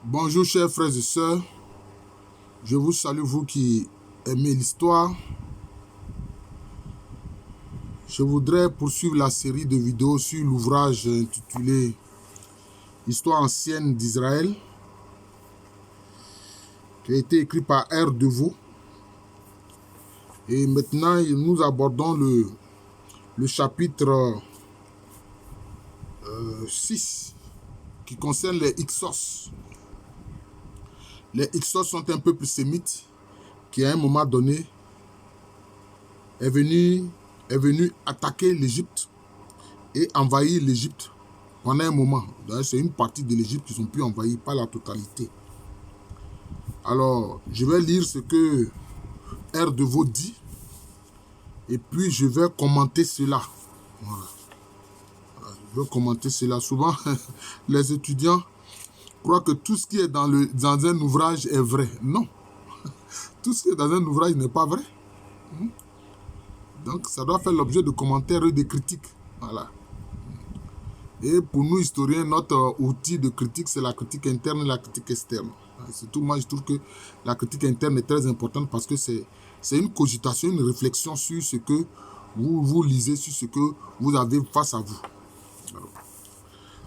Bonjour chers frères et sœurs, je vous salue vous qui aimez l'histoire. Je voudrais poursuivre la série de vidéos sur l'ouvrage intitulé Histoire ancienne d'Israël, qui a été écrit par R. Deveau. Et maintenant, nous abordons le chapitre 6 qui concerne les Hyksos. Les Hyksos sont un peuple sémite qui, à un moment donné, est venu attaquer l'Égypte et envahir l'Égypte pendant un moment. C'est une partie de l'Égypte qu'ils ont pu envahir, pas la totalité. Alors, je vais lire ce que R. Deveau dit et puis je vais commenter cela. Voilà. Je vais commenter cela. Souvent, les étudiants croient que tout ce qui est dans un ouvrage est vrai. Non. Tout ce qui est dans un ouvrage n'est pas vrai. Donc, ça doit faire l'objet de commentaires et de critiques. Voilà. Et pour nous, historiens, notre outil de critique, c'est la critique interne et la critique externe. Surtout, moi, je trouve que la critique interne est très importante parce que c'est une cogitation, une réflexion sur ce que vous lisez, sur ce que vous avez face à vous.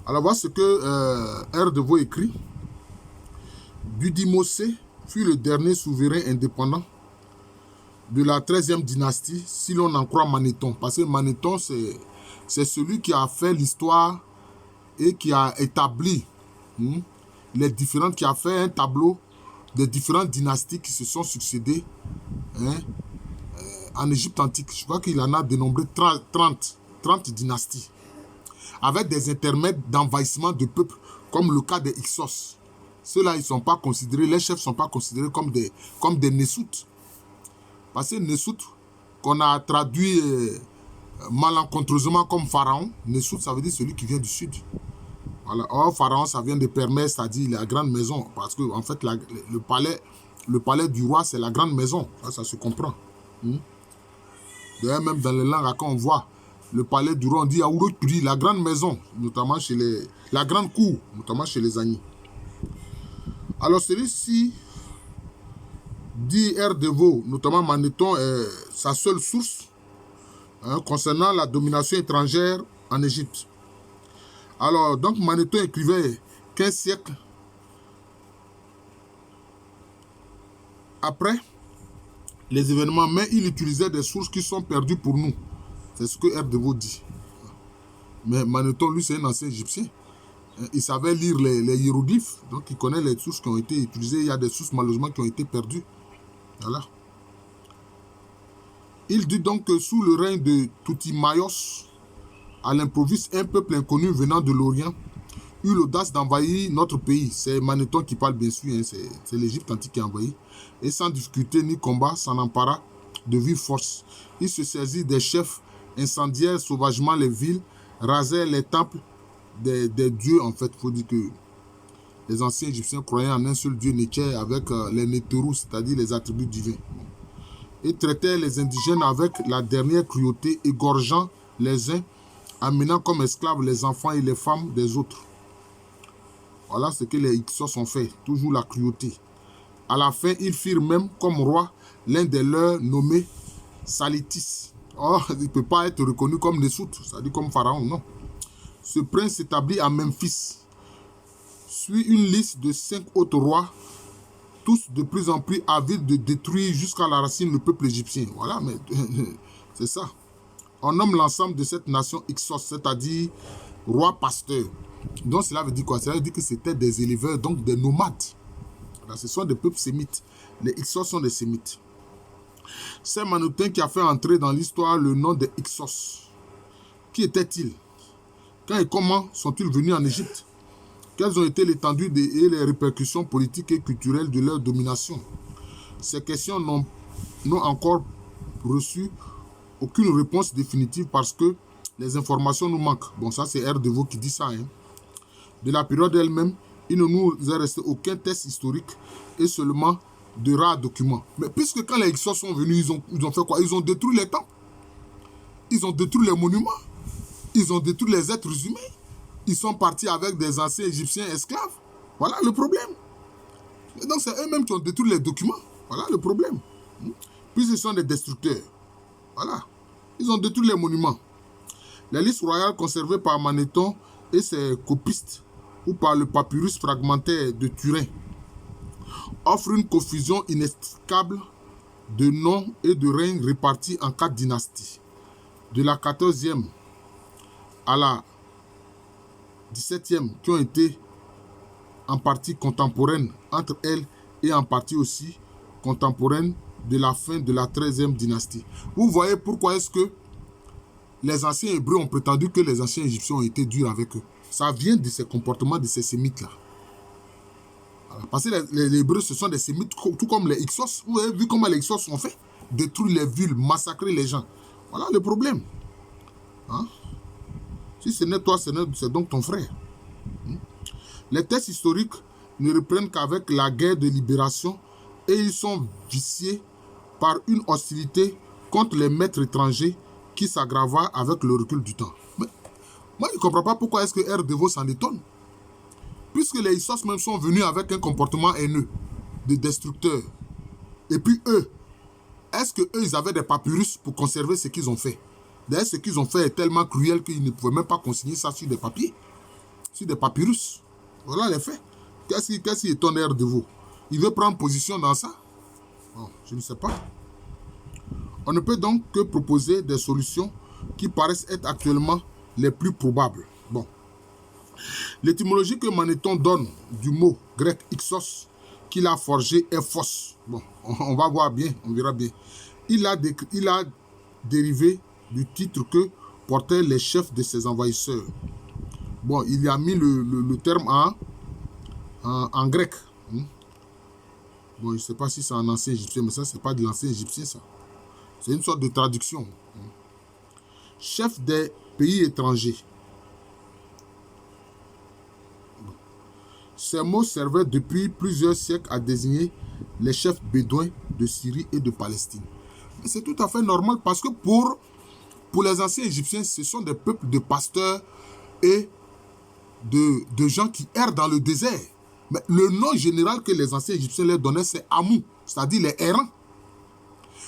Alors, voilà ce que R. Deveau écrit. Dudimosé fut le dernier souverain indépendant de la 13e dynastie, si l'on en croit Manéthon. Parce que Manéthon, c'est celui qui a fait l'histoire et qui a établi qui a fait un tableau des différentes dynasties qui se sont succédées en Égypte antique. Je crois qu'il en a dénombré 30 dynasties, avec des intermèdes d'envahissement de peuples, comme le cas des Hyksos. Ceux-là, ils sont pas considérés, les chefs ne sont pas considérés comme des Nessoutes. Parce que Nessout, qu'on a traduit malencontreusement comme Pharaon, Nessout, ça veut dire celui qui vient du sud. Voilà. Or, Pharaon, ça vient de Permès, c'est-à-dire la grande maison. Parce que, en fait, le palais du roi, c'est la grande maison. Ça se comprend. D'ailleurs, même dans les langues, quand on voit le palais du roi, on dit Aouroturi, la grande maison, notamment chez la grande cour, notamment chez les Agnis. Alors, celui-ci dit R. Deveau, notamment Manéthon, est sa seule source concernant la domination étrangère en Égypte. Alors, donc Manéthon écrivait 15 siècles après les événements, mais il utilisait des sources qui sont perdues pour nous. C'est ce que R. Deveau dit. Mais Manéthon, lui, c'est un ancien égyptien. Il savait lire les hiéroglyphes, donc il connaît les sources qui ont été utilisées. Il y a des sources malheureusement qui ont été perdues. Voilà. Il dit donc que sous le règne de Toutimaïos, à l'improviste, un peuple inconnu venant de l'Orient eut l'audace d'envahir notre pays. C'est Manéthon qui parle bien sûr, c'est l'Égypte antique qui a envahi. Et sans difficulté ni combat, s'en empara de vive force. Il se saisit des chefs, incendièrent sauvagement les villes, rasèrent les temples des dieux. En fait, il faut dire que les anciens Égyptiens croyaient en un seul dieu, Nétché, avec les Néterous, c'est-à-dire les attributs divins. Et traitaient les indigènes avec la dernière cruauté, égorgeant les uns, amenant comme esclaves les enfants et les femmes des autres. Voilà ce que les Hyksos ont fait, toujours la cruauté. À la fin, ils firent même comme roi l'un des leurs nommé Salitis. Or, il ne peut pas être reconnu comme Nessout, c'est-à-dire comme Pharaon, non. Ce prince s'établit à Memphis, suit une liste de 5 autres rois, tous de plus en plus avides de détruire jusqu'à la racine le peuple égyptien. Voilà, mais c'est ça. On nomme l'ensemble de cette nation Hyksos, c'est-à-dire roi pasteur. Donc cela veut dire quoi? Cela veut dire que c'était des éleveurs, donc des nomades. Là, ce sont des peuples sémites. Les Hyksos sont des sémites. C'est Manéthon qui a fait entrer dans l'histoire le nom des Hyksos. Qui étaient-ils? Quand et comment sont-ils venus en Égypte? Quelles ont été l'étendue et les répercussions politiques et culturelles de leur domination? Ces questions n'ont encore reçu aucune réponse définitive parce que les informations nous manquent. Bon, ça c'est R. Deveau qui dit ça. De la période elle-même, il ne nous est resté aucun test historique et seulement de rares documents. Mais puisque quand les Hyksos sont venus, ils ont fait quoi? Ils ont détruit les temples. Ils ont détruit les monuments. Ils ont détruit les êtres humains. Ils sont partis avec des anciens Égyptiens esclaves. Voilà le problème. Et donc, c'est eux-mêmes qui ont détruit les documents. Voilà le problème. Puis, ils sont des destructeurs. Voilà. Ils ont détruit les monuments. Les listes royales conservées par Manéthon et ses copistes ou par le papyrus fragmentaire de Turin offrent une confusion inextricable de noms et de règnes répartis en 4 dynasties. De la 14e à la 17e, qui ont été en partie contemporaines entre elles et en partie aussi contemporaines de la fin de la 13e dynastie. Vous voyez pourquoi est-ce que les anciens Hébreux ont prétendu que les anciens Égyptiens ont été durs avec eux. Ça vient de ces comportements de ces Sémites-là. Voilà. Parce que les Hébreux, ce sont des Sémites, tout comme les Hyksos. Vous avez vu comment les Hyksos ont fait? Détruire les villes, massacrer les gens. Voilà le problème. Hein? Si ce n'est toi, c'est donc ton frère. Les textes historiques ne reprennent qu'avec la guerre de libération et ils sont viciés par une hostilité contre les maîtres étrangers qui s'aggrava avec le recul du temps. Mais moi, je ne comprends pas pourquoi est-ce que R. Devos s'en étonne. Puisque les Hyksos même sont venus avec un comportement haineux, de destructeurs. Et puis eux, est-ce qu'eux, ils avaient des papyrus pour conserver ce qu'ils ont fait? D'ailleurs, ce qu'ils ont fait est tellement cruel qu'ils ne pouvaient même pas consigner ça sur des papiers, sur des papyrus. Voilà les faits. Qu'est-ce qui étonne R. Devos? Il veut prendre position dans ça? Bon, je ne sais pas. On ne peut donc que proposer des solutions qui paraissent être actuellement les plus probables. Bon. L'étymologie que Manéthon donne du mot grec Ixos qu'il a forgé est fausse. Bon, on va voir bien, on verra bien. Il a dérivé du titre que portaient les chefs de ses envahisseurs. Bon, il a mis le terme en grec. Bon, je ne sais pas si c'est en ancien égyptien, mais ça, ce n'est pas de l'ancien égyptien, ça. C'est une sorte de traduction. Chef des pays étrangers. Ces mots servaient depuis plusieurs siècles à désigner les chefs bédouins de Syrie et de Palestine. Mais c'est tout à fait normal parce que pour les anciens Égyptiens, ce sont des peuples de pasteurs et de gens qui errent dans le désert. Mais le nom général que les anciens Égyptiens leur donnaient, c'est Amou, c'est-à-dire les errants.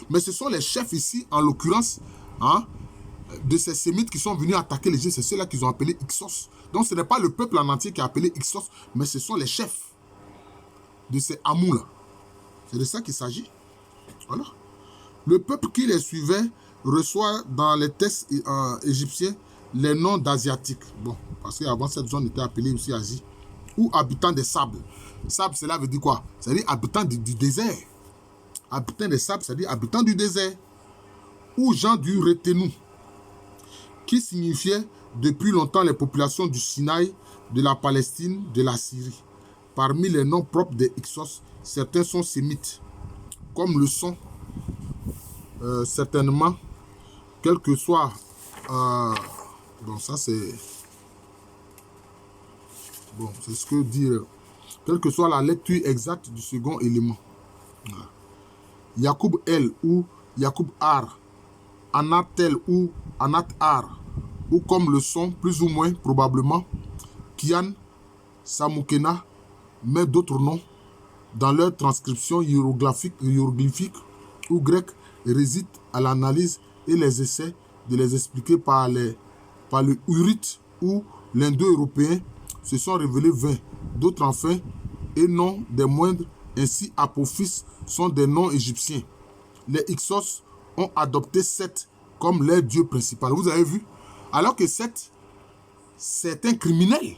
Mais ce sont les chefs ici, en l'occurrence, de ces Sémites qui sont venus attaquer l'Égypte, c'est ceux-là qu'ils ont appelés Hyksos. Donc ce n'est pas le peuple en entier qui a appelé Hyksos, mais ce sont les chefs de ces Amous-là. C'est de ça qu'il s'agit. Voilà. Le peuple qui les suivait reçoit dans les textes égyptiens les noms d'Asiatiques. Bon, parce qu'avant cette zone était appelée aussi Asie. Ou habitants des sables. Sable, cela veut dire quoi? C'est-à-dire habitants du désert. Habitants des sables, c'est-à-dire habitants du désert. Ou gens du Retenou, qui signifiait depuis longtemps les populations du Sinaï, de la Palestine, de la Syrie. Parmi les noms propres des Hyksos, certains sont sémites, comme le sont certainement, quel que soit... bon, ça c'est... Bon, c'est ce que dire... Quelle que soit la lecture exacte du second élément. Voilà. Yacoub El ou Yacoub Ar, Anatel ou Anat Ar, ou comme le sont plus ou moins probablement Kian, Samoukena, mais d'autres noms, dans leur transcription hiéroglyphique ou grecque, résident à l'analyse et les essais de les expliquer par le Hurrite ou l'indo-européen se sont révélés vains. D'autres enfin, et non des moindres, ainsi Apophis sont des noms égyptiens. Les Hyksos ont adopté Seth comme leur dieu principal. Vous avez vu? Alors que Seth, c'est un criminel.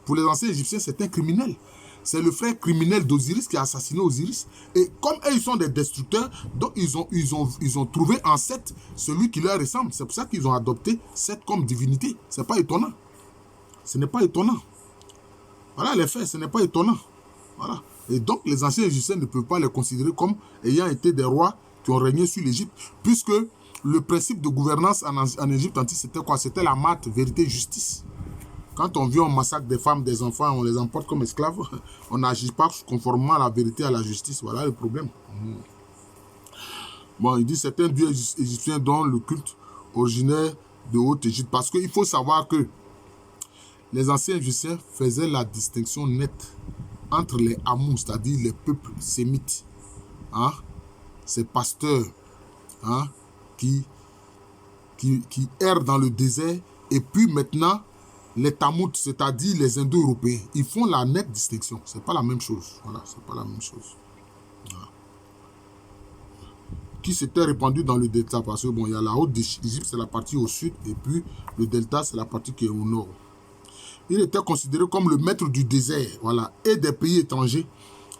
Pour les anciens Égyptiens, c'est un criminel. C'est le frère criminel d'Osiris qui a assassiné Osiris. Et comme eux, ils sont des destructeurs, donc ils ont trouvé en Seth celui qui leur ressemble. C'est pour ça qu'ils ont adopté Seth comme divinité. Ce n'est pas étonnant. Ce n'est pas étonnant. Voilà les faits, ce n'est pas étonnant. Voilà. Et donc, les anciens Égyptiens ne peuvent pas les considérer comme ayant été des rois qui ont régné sur l'Égypte, puisque le principe de gouvernance en Égypte antique, c'était quoi? C'était la maths, vérité, justice. Quand on vient, on massacre des femmes, des enfants, on les emporte comme esclaves, on n'agit pas conformément à la vérité, à la justice. Voilà le problème. Bon, il dit certains dieux égyptiens dont le culte originaire de Haute-Égypte. Parce qu'il faut savoir que les anciens Égyptiens faisaient la distinction nette entre les Hamous, c'est-à-dire les peuples sémites, hein, ces pasteurs, hein, qui errent dans le désert, et puis maintenant, les Tamoutes, c'est-à-dire les Indo-Européens, ils font la nette distinction. Ce n'est pas la même chose. Voilà, c'est pas la même chose. Voilà. Qui s'était répandu dans le delta, parce que bon, il y a la haute d'Égypte, c'est la partie au sud, et puis le delta, c'est la partie qui est au nord. Il était considéré comme le maître du désert, voilà, et des pays étrangers,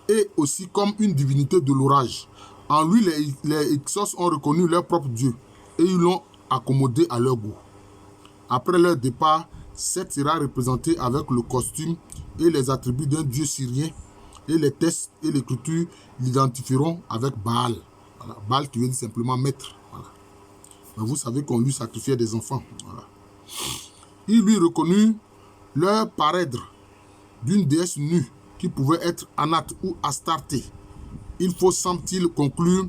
et aussi comme une divinité de l'orage. En lui, les Hyksos ont reconnu leur propre Dieu, et ils l'ont accommodé à leur goût. Après leur départ, Seth sera représenté avec le costume et les attributs d'un dieu syrien, et les textes et l'écriture l'identifieront avec Baal. Voilà. Baal qui veut dire simplement maître. Voilà. Mais vous savez qu'on lui sacrifiait des enfants. Voilà. Il lui reconnut leur parèdre d'une déesse nue qui pouvait être Anat ou Astarté. Il faut, semble-t-il, conclure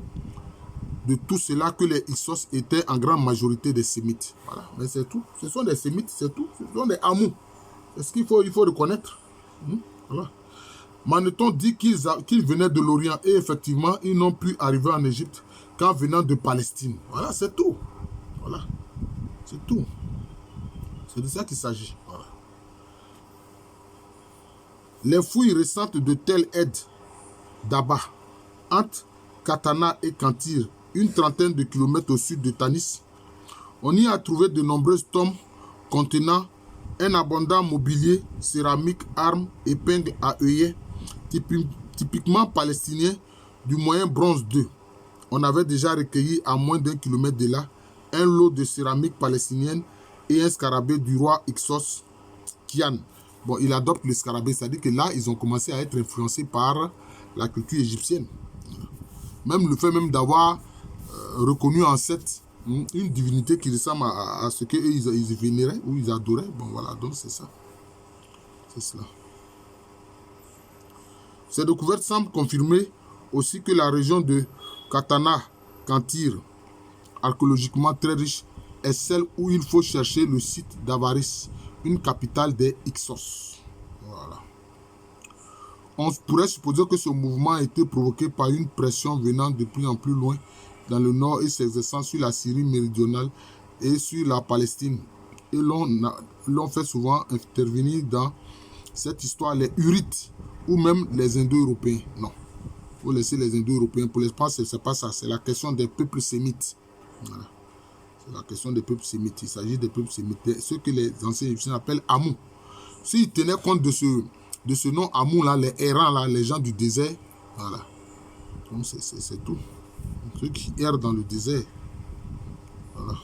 de tout cela que les Hyksos étaient en grande majorité des Sémites. Voilà. Mais c'est tout. Ce sont des Sémites, c'est tout. Ce sont des Hamous. C'est ce qu'il faut reconnaître. Voilà. Maneton dit qu'ils venaient de l'Orient et effectivement, ils n'ont pu arriver en Égypte qu'en venant de Palestine. Voilà, c'est tout. Voilà. C'est tout. C'est de ça qu'il s'agit. Voilà. Les fouilles récentes de Tel Ed d'Abba, entre Katana et Kantir, une trentaine de kilomètres au sud de Tanis, on y a trouvé de nombreuses tombes contenant un abondant mobilier, céramique, armes, épingles à œillets, typiquement palestinien du moyen bronze 2. On avait déjà recueilli à moins d'1 kilomètre de là un lot de céramique palestinienne et un scarabée du roi Hyksos, Kian. Bon, il adopte le scarabée, c'est-à-dire que là, ils ont commencé à être influencés par la culture égyptienne. Même le fait même d'avoir reconnu en Seth une divinité qui ressemble à ce qu'ils ils vénéraient ou ils adoraient. Bon, voilà, donc c'est ça. C'est cela. Ces découvertes semblent confirmer aussi que la région de Katana, Kantir, archéologiquement très riche, est celle où il faut chercher le site d'Avaris, une capitale des Hyksos. Voilà. On pourrait supposer que ce mouvement a été provoqué par une pression venant de plus en plus loin dans le nord et s'exerçant sur la Syrie méridionale et sur la Palestine. Et l'on fait souvent intervenir dans cette histoire les Hurrites ou même les Indo-Européens. Non, il faut laisser les Indo-Européens. Pour l'instant, ce n'est pas ça. C'est la question des peuples sémites. Voilà. C'est la question des peuples sémites. Il s'agit des peuples sémites. Ce que les anciens Égyptiens appellent Hamou. S'ils tenaient compte de ce nom Hamou, là, les errants, là, les gens du désert, voilà. Donc, c'est tout. Ceux qui errent dans le désert. Voilà.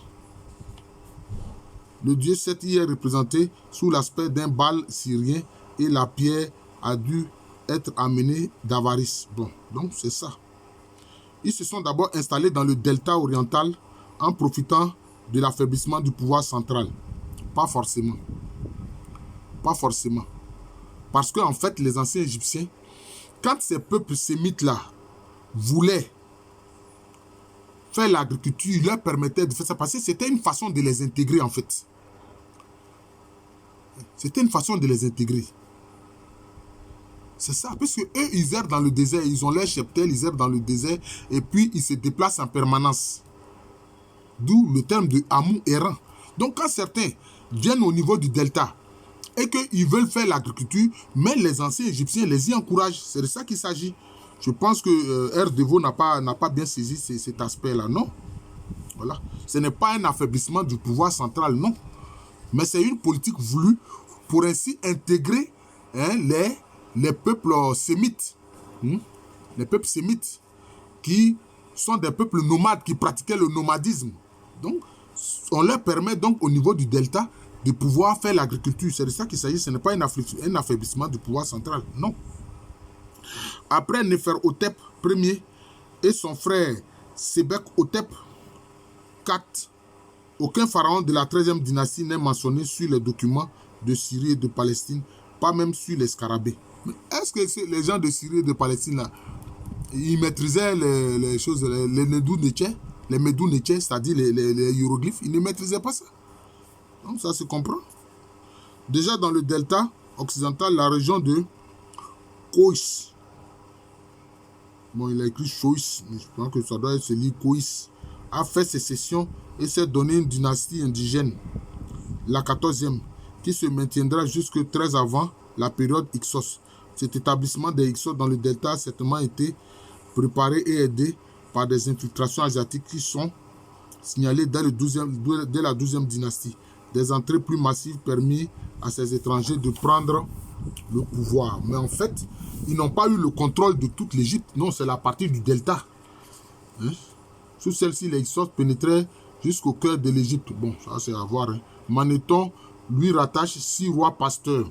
Le dieu Seth y est représenté sous l'aspect d'un Baal syrien et la pierre a dû être amenée d'Avaris. Bon, donc c'est ça. Ils se sont d'abord installés dans le delta oriental en profitant de l'affaiblissement du pouvoir central. Pas forcément. Pas forcément. Parce qu'en fait, les anciens Égyptiens, quand ces peuples sémites-là voulaient faire l'agriculture, ils leur permettaient de faire ça parce que c'était une façon de les intégrer en fait. C'était une façon de les intégrer. C'est ça, parce que eux, ils errent dans le désert, ils ont leur cheptel, ils errent dans le désert, et puis ils se déplacent en permanence. D'où le terme de Hamou errant. Donc quand certains viennent au niveau du delta, et qu'ils veulent faire l'agriculture, mais les anciens Égyptiens les y encouragent. C'est de ça qu'il s'agit. Je pense que R. Deveau n'a pas bien saisi cet aspect-là, non. Voilà. Ce n'est pas un affaiblissement du pouvoir central, non. Mais c'est une politique voulue pour ainsi intégrer les peuples sémites. Les peuples sémites qui sont des peuples nomades, qui pratiquaient le nomadisme. Donc, on leur permet donc au niveau du delta de pouvoir faire l'agriculture. C'est de ça qu'il s'agit. Ce n'est pas un affaiblissement du pouvoir central, non. Après Néfer-Hotep Ier et son frère Sebek-Hotep IV, aucun pharaon de la 13e dynastie n'est mentionné sur les documents de Syrie et de Palestine, pas même sur les scarabées. Mais est-ce que les gens de Syrie et de Palestine, là, ils maîtrisaient les choses, les Medou-Nétché, c'est-à-dire les hiéroglyphes, ils ne maîtrisaient pas ça. Donc ça se comprend. Déjà dans le delta occidental, la région de Koïs. Bon, il a écrit Choïs, mais je pense que ça doit se lire Koïs. A fait sécession et s'est donné une dynastie indigène, la 14e, qui se maintiendra jusque 13 avant la période Hyksos. Cet établissement des Hyksos dans le delta a certainement été préparé et aidé par des infiltrations asiatiques qui sont signalées dès la 12e dynastie. Des entrées plus massives permis à ces étrangers de prendre le pouvoir. Mais en fait, ils n'ont pas eu le contrôle de toute l'Égypte. Non, c'est la partie du delta. Hein? Sous celle-ci, les Hyksos pénétraient jusqu'au cœur de l'Égypte. Bon, ça c'est à voir. Hein. Manéthon lui rattache 6 rois pasteurs.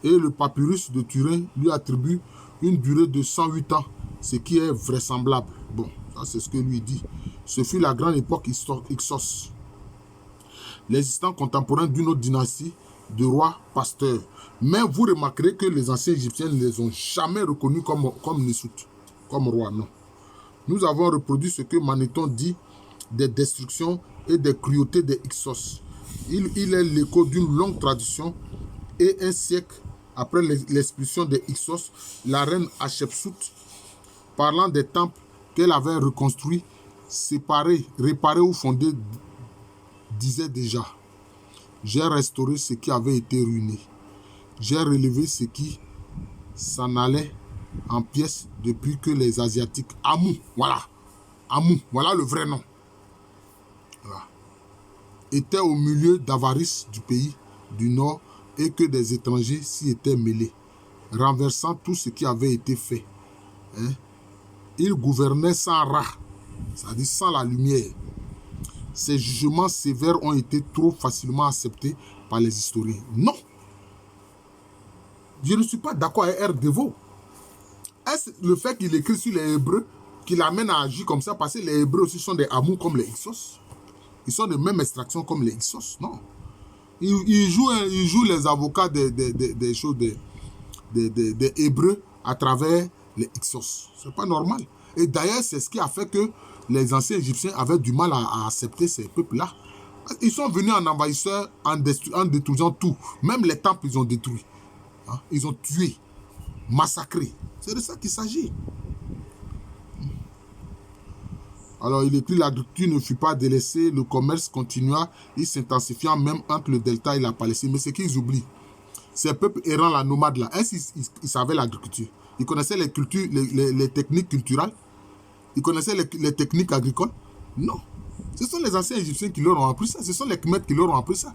Et le papyrus de Turin lui attribue une durée de 108 ans, ce qui est vraisemblable. Bon, ça c'est ce que lui dit. Ce fut la grande époque Hyksos. L'existant contemporain d'une autre dynastie de rois pasteurs. Mais vous remarquerez que les anciens Égyptiens ne les ont jamais reconnus comme Nessout, comme roi, non. Nous avons reproduit ce que Manéthon dit des destructions et des cruautés des Hyksos. Il est l'écho d'une longue tradition et un siècle après l'expulsion des Hyksos, la reine Hatshepsut, parlant des temples qu'elle avait reconstruits, séparés, réparés ou fondés, disait déjà: j'ai restauré ce qui avait été ruiné. J'ai relevé ce qui s'en allait en pièces depuis que les Asiatiques, Amou, voilà le vrai nom, voilà, étaient au milieu d'avarice du pays du Nord et que des étrangers s'y étaient mêlés, renversant tout ce qui avait été fait. Hein? Ils gouvernaient sans Ra, c'est-à-dire sans la lumière. Ces jugements sévères ont été trop facilement acceptés par les historiens. Non, je ne suis pas d'accord avec R. Deveau. Est-ce le fait qu'il écrit sur les Hébreux qui l'amène à agir comme ça, parce que les Hébreux aussi sont des Amous comme les Hyksos? Ils sont de même extraction comme les Hyksos? Non. Ils jouent les avocats des choses des Hébreux à travers les Hyksos. C'est pas normal. Et d'ailleurs, c'est ce qui a fait que les anciens Égyptiens avaient du mal à accepter ces peuples-là. Ils sont venus en envahisseur en détruisant tout. Même les temples, ils ont détruit. Hein? Ils ont tué, massacré. C'est de ça qu'il s'agit. Alors, il écrit: l'agriculture ne fut pas délaissée, le commerce continua, il s'intensifiant même entre le delta et la Palestine. Mais ce qu'ils oublient, ces peuples errants, la nomade là, est-ce qu'ils savaient l'agriculture? Ils connaissaient les techniques culturelles? Ils connaissaient les techniques agricoles? Non. Ce sont les anciens Égyptiens qui leur ont appris ça. Ce sont les Khmers qui leur ont appris ça.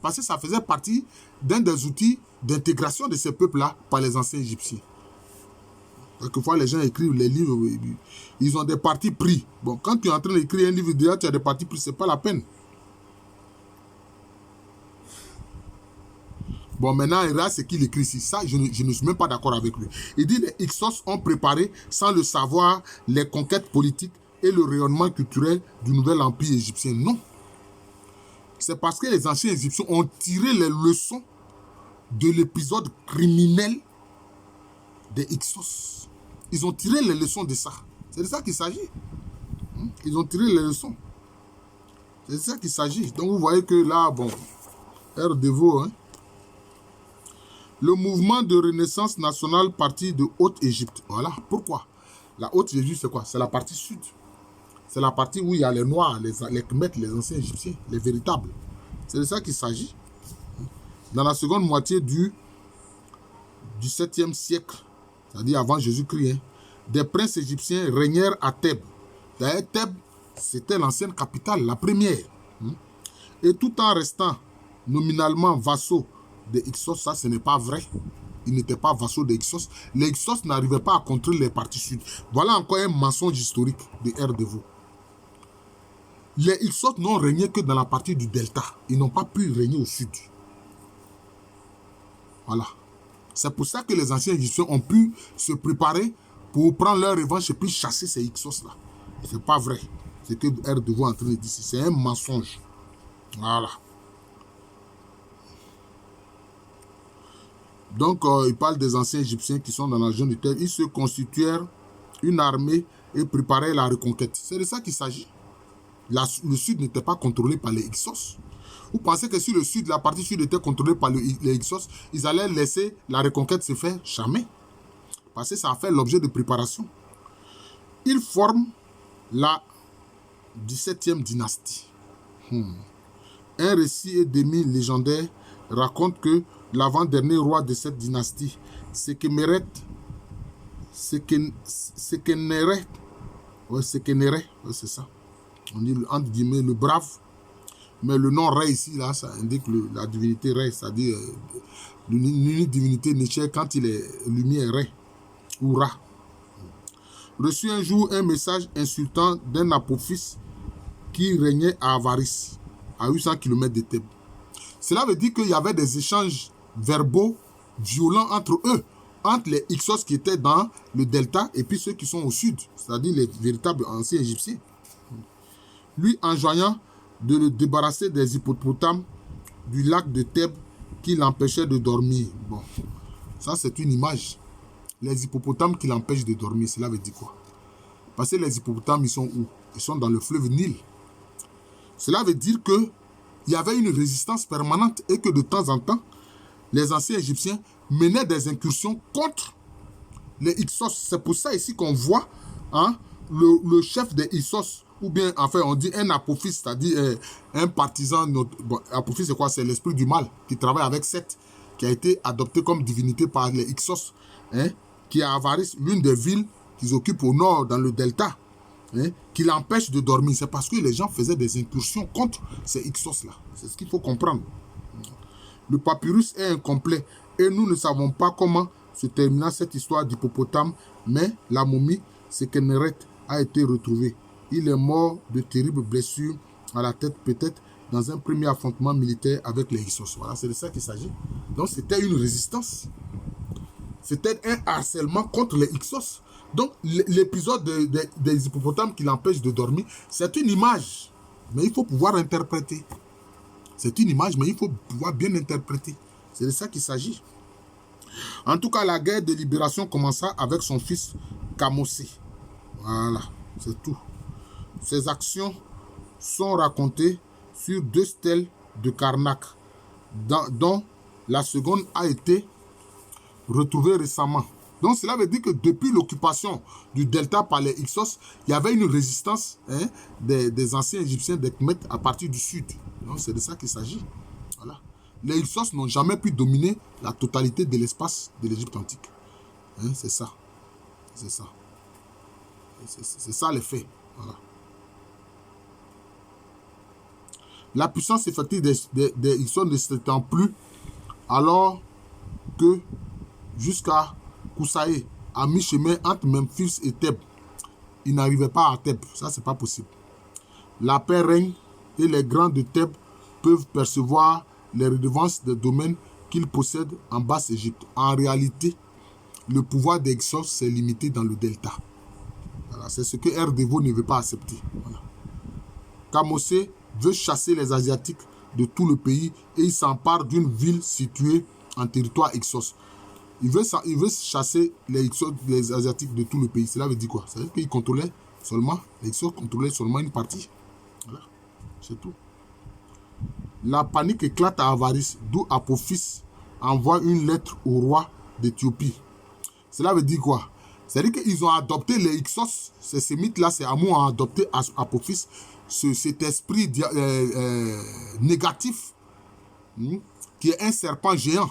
Parce que ça faisait partie d'un des outils d'intégration de ces peuples-là par les anciens Égyptiens. Quelquefois, les gens écrivent les livres, ils ont des partis pris. Bon, quand tu es en train d'écrire un livre, déjà, tu as des partis pris, c'est pas la peine. Bon, maintenant, il y a ce qu'il écrit ici. Ça, je ne suis même pas d'accord avec lui. Il dit: les Hyksos ont préparé, sans le savoir, les conquêtes politiques et le rayonnement culturel du nouvel empire égyptien. Non. C'est parce que les anciens Égyptiens ont tiré les leçons de l'épisode criminel des Hyksos. Ils ont tiré les leçons de ça. C'est de ça qu'il s'agit. Ils ont tiré les leçons. C'est de ça qu'il s'agit. Donc vous voyez que là, bon, R. Deveau, hein. Le mouvement de renaissance nationale parti de Haute-Égypte. Voilà. Pourquoi? La Haute-Égypte, c'est quoi? C'est la partie sud. C'est la partie où il y a les Noirs, les Khmers, les anciens Égyptiens, les véritables. C'est de ça qu'il s'agit. Dans la seconde moitié du 7e siècle, c'est-à-dire avant Jésus-Christ, hein, des princes égyptiens régnèrent à Thèbes. D'ailleurs, Thèbes, c'était l'ancienne capitale, la première. Et tout en restant nominalement vassaux des Hyksos, ça, ce n'est pas vrai. Ils n'étaient pas vassaux des Hyksos. Les Hyksos n'arrivaient pas à contrôler les parties sud. Voilà encore un mensonge historique de R. Deveau. Les Hyksos n'ont régné que dans la partie du delta. Ils n'ont pas pu régner au sud. Voilà. C'est pour ça que les anciens Égyptiens ont pu se préparer pour prendre leur revanche et puis chasser ces Hyksos-là. Ce n'est pas vrai. C'est que R. Deveau est en train de dire. C'est un mensonge. Voilà. Donc, il parle des anciens Égyptiens qui sont dans la région du Terre. Ils se constituèrent une armée et préparaient la reconquête. C'est de ça qu'il s'agit. Le sud n'était pas contrôlé par les Hyksos. Vous pensez que si le sud, la partie sud était contrôlée par les Hyksos, ils allaient laisser la reconquête se faire? Jamais. parce que ça a fait l'objet de préparation. Il forme la 17e dynastie. Un récit et demi légendaire raconte que l'avant-dernier roi de cette dynastie, Sekhemeret, ouais, c'est ça. On dit entre guillemets le brave, mais le nom Ré ici, là, ça indique la divinité Ré, c'est-à-dire l'unique divinité Nietzsche quand il est lumière Ré ou Ra. Reçut un jour un message insultant d'un apophis qui régnait à Avaris, à 800 km de Thèbes. Cela veut dire qu'il y avait des échanges verbaux violents entre eux, entre les Hyksos qui étaient dans le delta et puis ceux qui sont au sud, c'est-à-dire les véritables anciens égyptiens. Lui enjoignant de le débarrasser des hippopotames du lac de Thèbes qui l'empêchaient de dormir. Bon, ça c'est une image. Les hippopotames qui l'empêchent de dormir, cela veut dire quoi? Parce que les hippopotames, ils sont où? Ils sont dans le fleuve Nil. Cela veut dire qu'il y avait une résistance permanente et que de temps en temps, les anciens Égyptiens menaient des incursions contre les Hyksos. C'est pour ça ici qu'on voit le chef des Hyksos, ou bien, enfin, on dit un apophis, c'est-à-dire un partisan. Bon, apophis, c'est quoi? C'est l'esprit du mal qui travaille avec Seth, qui a été adopté comme divinité par les Hyksos, qui est à Avaris, l'une des villes qu'ils occupent au nord, dans le delta, qui l'empêche de dormir. C'est parce que les gens faisaient des incursions contre ces Hyksos-là. C'est ce qu'il faut comprendre. Le papyrus est incomplet et nous ne savons pas comment se termina cette histoire d'hippopotame, mais la momie Sekhemeret a été retrouvée. Il est mort de terribles blessures à la tête, peut-être dans un premier affrontement militaire avec les Hyksos. Voilà, c'est de ça qu'il s'agit. Donc c'était une résistance. C'était un harcèlement contre les Hyksos. Donc l'épisode des hippopotames qui l'empêchent de dormir, c'est une image, mais il faut pouvoir interpréter. C'est une image, mais il faut pouvoir bien interpréter. C'est de ça qu'il s'agit. En tout cas, la guerre de libération commença avec son fils Kamosé. Voilà, c'est tout. Ses actions sont racontées sur 2 stèles de Karnak, dont la seconde a été retrouvée récemment. Donc cela veut dire que depuis l'occupation du delta par les Hyksos, il y avait une résistance des anciens Égyptiens des Khmets à partir du sud. Donc c'est de ça qu'il s'agit. Voilà. Les Hyksos n'ont jamais pu dominer la totalité de l'espace de l'Égypte antique. C'est ça. C'est ça. C'est ça les faits. Voilà. La puissance effective des Hyksos ne s'étend plus alors que jusqu'à Koussaé, à mi-chemin entre Memphis et Thèbes. Ils n'arrivaient pas à Thèbes. Ça, c'est pas possible. La paix règne et les grands de Thèbes peuvent percevoir les redevances des domaines qu'ils possèdent en Basse-Égypte. En réalité, le pouvoir des Hyksos s'est limité dans le delta. Voilà, c'est ce que Erdevo ne veut pas accepter. Voilà. Kamosé veut chasser les Asiatiques de tout le pays et il s'empare d'une ville située en territoire Hyksos. Il veut chasser les Asiatiques de tout le pays. Cela veut dire quoi? Ça veut dire qu'il contrôlait seulement, les Hyksos contrôlaient seulement une partie. Voilà, c'est tout. La panique éclate à Avaris, d'où Apophis envoie une lettre au roi d'Éthiopie. Cela veut dire quoi? C'est-à-dire qu'ils ont adopté les Hyksos, ces sémites-là, ces Amous ont adopté Apophis, cet esprit négatif, qui est un serpent géant,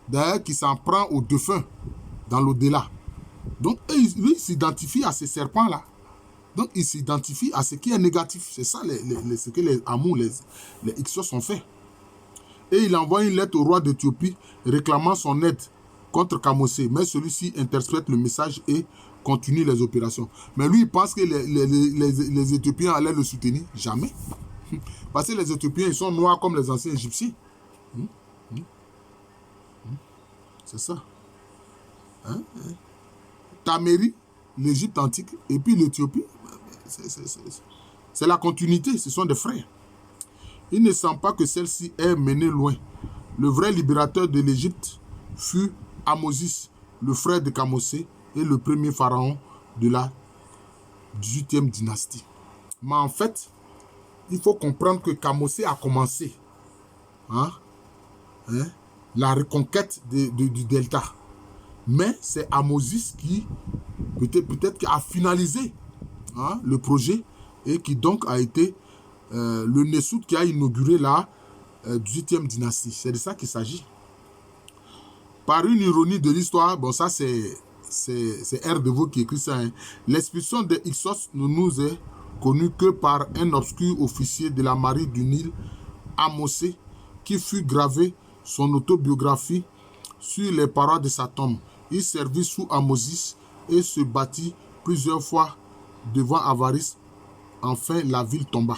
d'ailleurs qui s'en prend aux défunts dans l'au-delà. Donc, lui, il s'identifie à ces serpents-là. Donc, il s'identifie à ce qui est négatif. C'est ça ce que les Amous, les Hyksos ont fait. Et il envoie une lettre au roi d'Éthiopie réclamant son aide contre Kamosé. Mais celui-ci interprète le message et continue les opérations. Mais lui, il pense que les Éthiopiens allaient le soutenir. Jamais. Parce que les Éthiopiens, ils sont noirs comme les anciens Égyptiens. C'est ça. Taméri, l'Égypte antique, et puis l'Éthiopie, c'est la continuité, ce sont des frères. Il ne semble pas que celle-ci ait mené loin. Le vrai libérateur de l'Égypte fut Amosis, le frère de Kamosé et le premier pharaon de la 18e dynastie. Mais en fait, il faut comprendre que Kamosé a commencé la reconquête du delta. Mais c'est Ahmosis qui peut-être qui a finalisé le projet et qui donc a été le Nessout qui a inauguré la 18e dynastie. C'est de ça qu'il s'agit. Par une ironie de l'histoire, bon ça c'est R. Deveau qui écrit ça. Hein. L'expulsion des Hyksos ne nous est connue que par un obscur officier de la marine du Nil, Ahmosé, qui fut gravé son autobiographie sur les parois de sa tombe. Il servit sous Ahmosis et se battit plusieurs fois devant Avaris. Enfin, la ville tomba.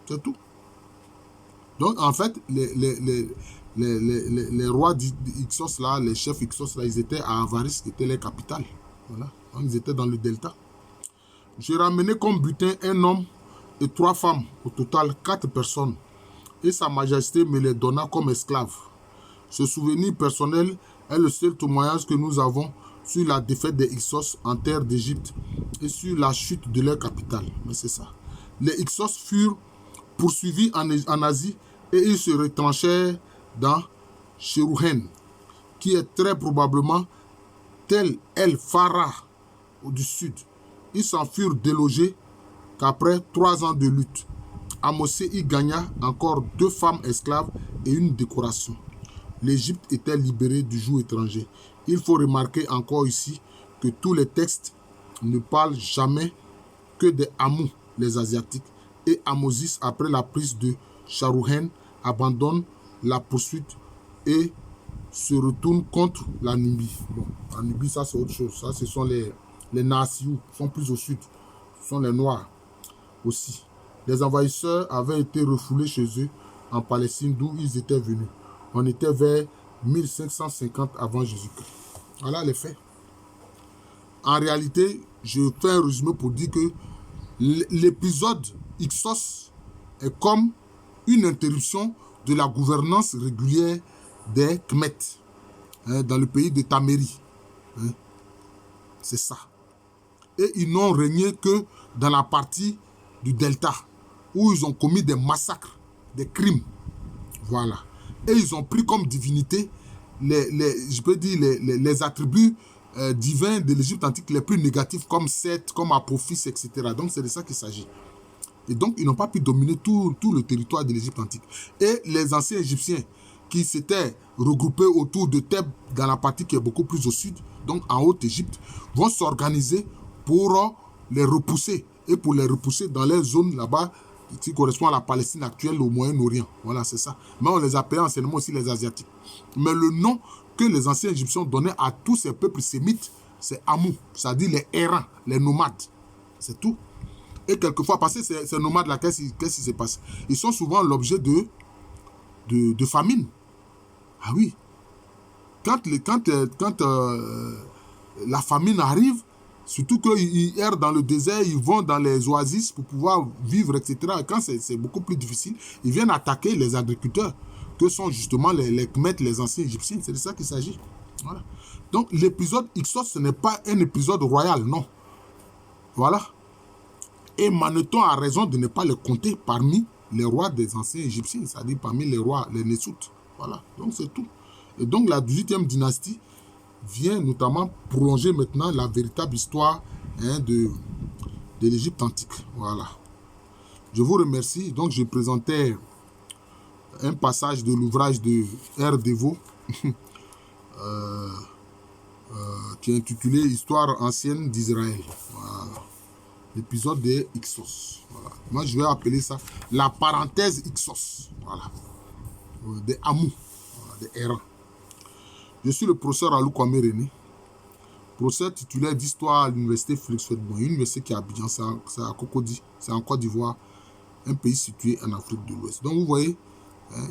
C'est tout. Donc, en fait, les rois d'Hyksos, là, les chefs Hyksos, là, ils étaient à Avaris, qui était leur capitale. Voilà. Donc, ils étaient dans le delta. J'ai ramené comme butin un homme et 3 femmes, au total 4 personnes. Et Sa Majesté me les donna comme esclaves. Ce souvenir personnel est le seul témoignage que nous avons sur la défaite des Hyksos en terre d'Égypte et sur la chute de leur capitale. Mais c'est ça. Les Hyksos furent poursuivis en Asie et ils se retranchèrent dans Cherouhen, qui est très probablement tel El Farah du sud. Ils s'en furent délogés qu'après 3 ans de lutte. Ahmosé y gagna encore 2 femmes esclaves et une décoration. L'Égypte était libérée du joug étranger. Il faut remarquer encore ici que tous les textes ne parlent jamais que des Amous, les Asiatiques. Et Ahmosis, après la prise de Cherouhen, abandonne la poursuite et se retourne contre la Nubie. Bon, la Nubie, ça c'est autre chose. Ça, ce sont les Nassiou, qui sont plus au sud. Ce sont les Noirs aussi. Les envahisseurs avaient été refoulés chez eux en Palestine, d'où ils étaient venus. On était vers 1550 avant Jésus-Christ. Voilà les faits. En réalité, je fais un résumé pour dire que l'épisode Hyksos est comme une interruption de la gouvernance régulière des Kmet dans le pays de Tamérie. C'est ça. Et ils n'ont régné que dans la partie du delta, où ils ont commis des massacres, des crimes. Voilà. Et ils ont pris comme divinité je peux dire les attributs divins de l'Égypte antique les plus négatifs, comme Seth, comme Apophis, etc. Donc c'est de ça qu'il s'agit. Et donc ils n'ont pas pu dominer tout le territoire de l'Égypte antique. Et les anciens Égyptiens qui s'étaient regroupés autour de Thèbes dans la partie qui est beaucoup plus au sud, donc en Haute-Égypte, vont s'organiser pour les repousser. Et pour les repousser dans les zones là-bas qui correspondent à la Palestine actuelle, au Moyen-Orient. Voilà, c'est ça. Mais on les appelait anciennement aussi les Asiatiques. Mais le nom que les anciens Égyptiens donnaient à tous ces peuples sémites, c'est Amou, c'est-à-dire les errants, les nomades. C'est tout. Et quelquefois, parce que ces nomades-là, qu'est-ce qui se passe? Ils sont souvent l'objet de famine. Ah oui. Quand la famine arrive, surtout qu'ils errent dans le désert, ils vont dans les oasis pour pouvoir vivre, etc. Et quand c'est beaucoup plus difficile, ils viennent attaquer les agriculteurs, que sont justement les Kmet, les anciens Égyptiens. C'est de ça qu'il s'agit. Voilà. Donc l'épisode Hyksos, ce n'est pas un épisode royal, non. Voilà. Et Maneton a raison de ne pas le compter parmi les rois des anciens Égyptiens, c'est-à-dire parmi les rois, les Nessout. Voilà. Donc c'est tout. Et donc la 18e dynastie vient notamment prolonger maintenant la véritable histoire de l'Égypte antique. Voilà. Je vous remercie. Donc, je présentais un passage de l'ouvrage de R. Deveau qui est intitulé Histoire ancienne d'Israël. Voilà. L'épisode des Hyksos. Voilà. Moi, je vais appeler ça la parenthèse Hyksos. Voilà. Des Amous, voilà, des errants. Je suis le professeur Alou Kwame René, professeur titulaire d'histoire à l'université Félix Houphouët-Boigny, une université qui est à Abidjan, c'est à Cocody, c'est en Côte d'Ivoire, un pays situé en Afrique de l'Ouest. Donc vous voyez,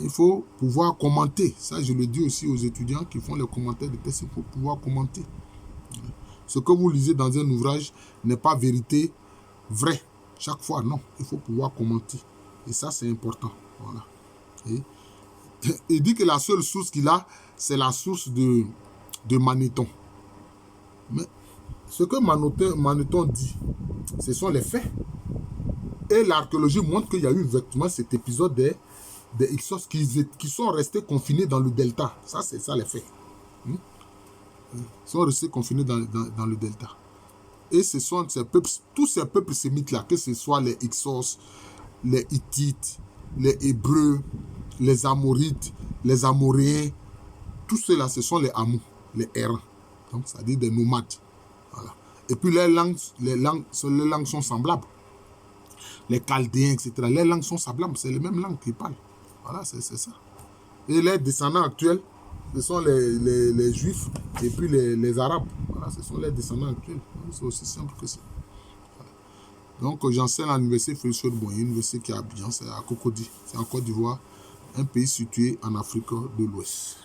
il faut pouvoir commenter. Ça, je le dis aussi aux étudiants qui font les commentaires de texte, il faut pouvoir commenter. Ce que vous lisez dans un ouvrage n'est pas vérité vraie chaque fois, non. Il faut pouvoir commenter. Et ça, c'est important. Voilà. Et il dit que la seule source qu'il a, c'est la source de Manéthon. Mais ce que Manéthon dit, ce sont les faits. Et l'archéologie montre qu'il y a eu effectivement cet épisode des Hyksos qui sont restés confinés dans le delta. Ça, c'est ça les faits. sont restés confinés dans le delta. Et ce sont ces peuples, tous ces peuples sémites-là, que ce soit les Hyksos, les Hittites, les Hébreux, les Amorites, les Amoréens, tous ceux-là, ce sont les Amous, les errants. Donc, c'est-à-dire des nomades. Voilà. Et puis, les langues sont semblables. Les Chaldéens, etc. Les langues sont semblables. C'est les mêmes langues qu'ils parlent. Voilà, c'est ça. Et les descendants actuels, ce sont les Juifs et puis les Arabes. Voilà, ce sont les descendants actuels. C'est aussi simple que ça. Voilà. Donc, j'enseigne à l'université Félix Houphouët-Boigny, université qui est à Abidjan, c'est à Cocody. C'est en Côte d'Ivoire, un pays situé en Afrique de l'Ouest.